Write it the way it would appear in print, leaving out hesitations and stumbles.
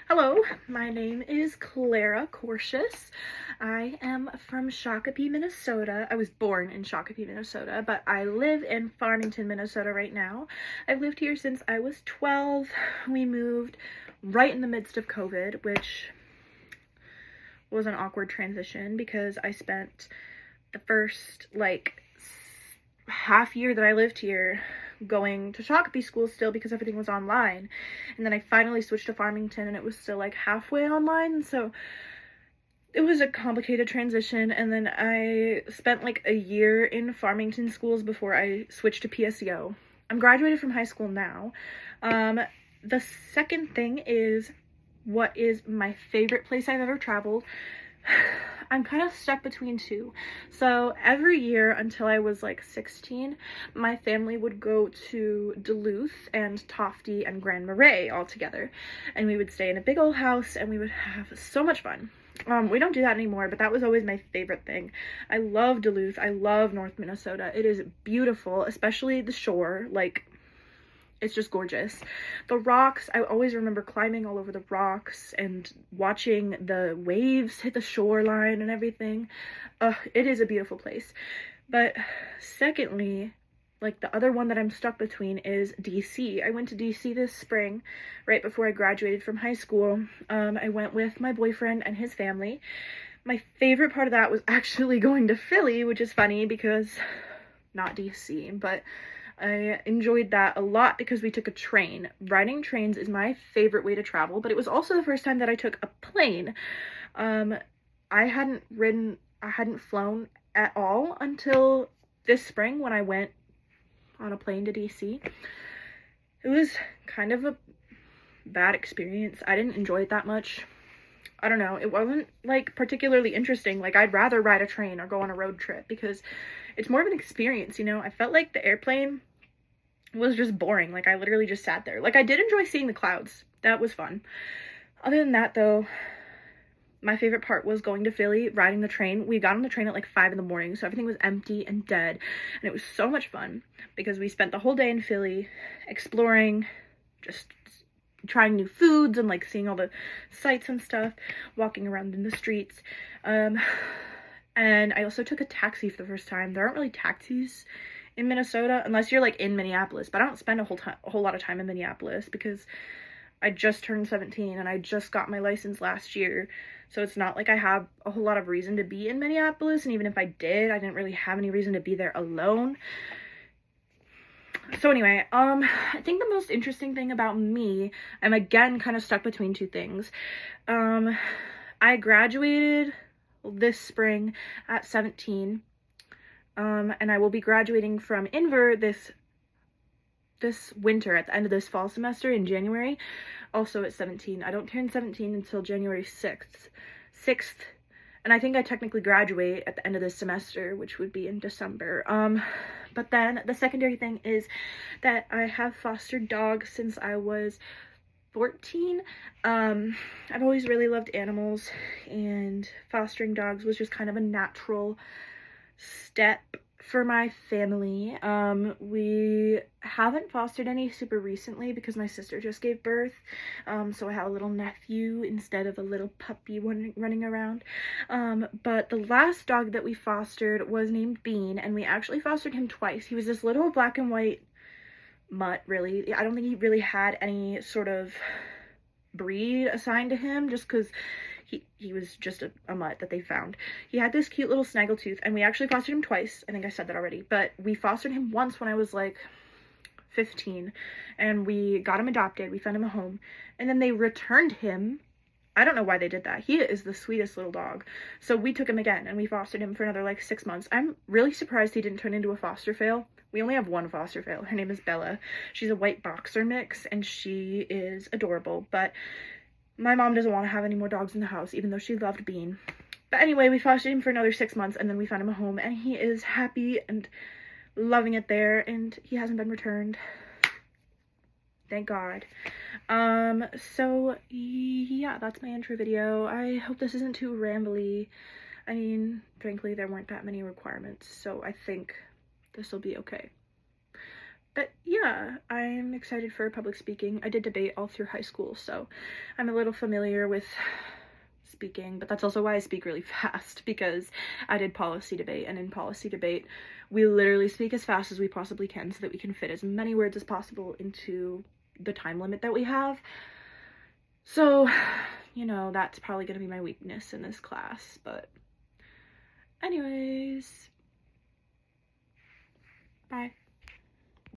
Hello, my name is Clara Corsius. I am from Shakopee, Minnesota. I was born in Shakopee, Minnesota, but I live in Farmington, Minnesota right now. I've lived here since I was 12. We moved right in the midst of COVID, which was an awkward transition because I spent the first half year that I lived here going to Shakopee school still because everything was online, and then I finally switched to Farmington and it was still like halfway online, so it was a complicated transition. And then I spent like a year in Farmington schools before I switched to PSEO. I'm graduated from high school now. The second thing is, what is my favorite place I've ever traveled? I'm kind of stuck between two. So every year until I was like 16, my family would go to Duluth and Tofte and Grand Marais all together, and we would stay in a big old house and we would have so much fun. We don't do that anymore, but that was always my favorite thing. I love Duluth. I love North Minnesota. It is beautiful, especially the shore. Like, it's just gorgeous. The rocks, I always remember climbing all over the rocks and watching the waves hit the shoreline and everything. It is a beautiful place. But secondly, like the other one that I'm stuck between is DC. I went to DC this spring, right before I graduated from high school. I went with my boyfriend and his family. My favorite part of that was actually going to Philly, which is funny because not DC, but I enjoyed that a lot because we took a train. Riding trains is my favorite way to travel, but it was also the first time that I took a plane. I hadn't flown at all until this spring when I went on a plane to DC. It was kind of a bad experience. I didn't enjoy it that much. I don't know, it wasn't like particularly interesting. Like, I'd rather ride a train or go on a road trip because it's more of an experience, you know? I felt like the airplane was just boring. Like, I literally just sat there. Like, I did enjoy seeing the clouds. That was fun. Other than that, though, my favorite part was going to Philly, riding the train. We got on the train at like 5 in the morning, so everything was empty and dead, and it was so much fun because we spent the whole day in Philly exploring, just trying new foods and like seeing all the sights and stuff, walking around in the streets. And I also took a taxi for the first time. There aren't really taxis in Minnesota unless you're like in Minneapolis, but I don't spend a whole lot of time in Minneapolis because I just turned 17 and I just got my license last year. So it's not like I have a whole lot of reason to be in Minneapolis, and even if I did, I didn't really have any reason to be there alone. So anyway, I think the most interesting thing about me, I'm again kind of stuck between two things. I graduated this spring at 17, and I will be graduating from Inver this winter at the end of this fall semester in January, also at 17. I don't turn 17 until January 6th, and I think I technically graduate at the end of this semester, which would be in December. But then the secondary thing is that I have fostered dogs since I was 14. I've always really loved animals, and fostering dogs was just kind of a natural step for my family. We haven't fostered any super recently because my sister just gave birth, so I have a little nephew instead of a little puppy running around. But the last dog that we fostered was named Bean, and we actually fostered him twice. He was this little black and white mutt, really. I don't think he really had any sort of breed assigned to him, just because he was just a mutt that they found. He had this cute little snaggletooth, and we actually fostered him twice. I think I said that already, but we fostered him once when I was like 15, and we got him adopted. We found him a home, and then they returned him. I don't know why they did that. He is the sweetest little dog. So we took him again, and we fostered him for another like 6 months. I'm really surprised he didn't turn into a foster fail. We only have one foster fail. Her name is Bella. She's a white boxer mix, and she is adorable, but my mom doesn't want to have any more dogs in the house, even though she loved Bean. But anyway, we fostered him for another 6 months, and then we found him a home, and he is happy and loving it there, and he hasn't been returned. Thank God. So yeah, that's my intro video. I hope this isn't too rambly. I mean, frankly, there weren't that many requirements, so I think this will be okay. But yeah, I'm excited for public speaking. I did debate all through high school, so I'm a little familiar with speaking, but that's also why I speak really fast, because I did policy debate, and in policy debate, we literally speak as fast as we possibly can so that we can fit as many words as possible into the time limit that we have. So, you know, that's probably going to be my weakness in this class, but anyways, bye.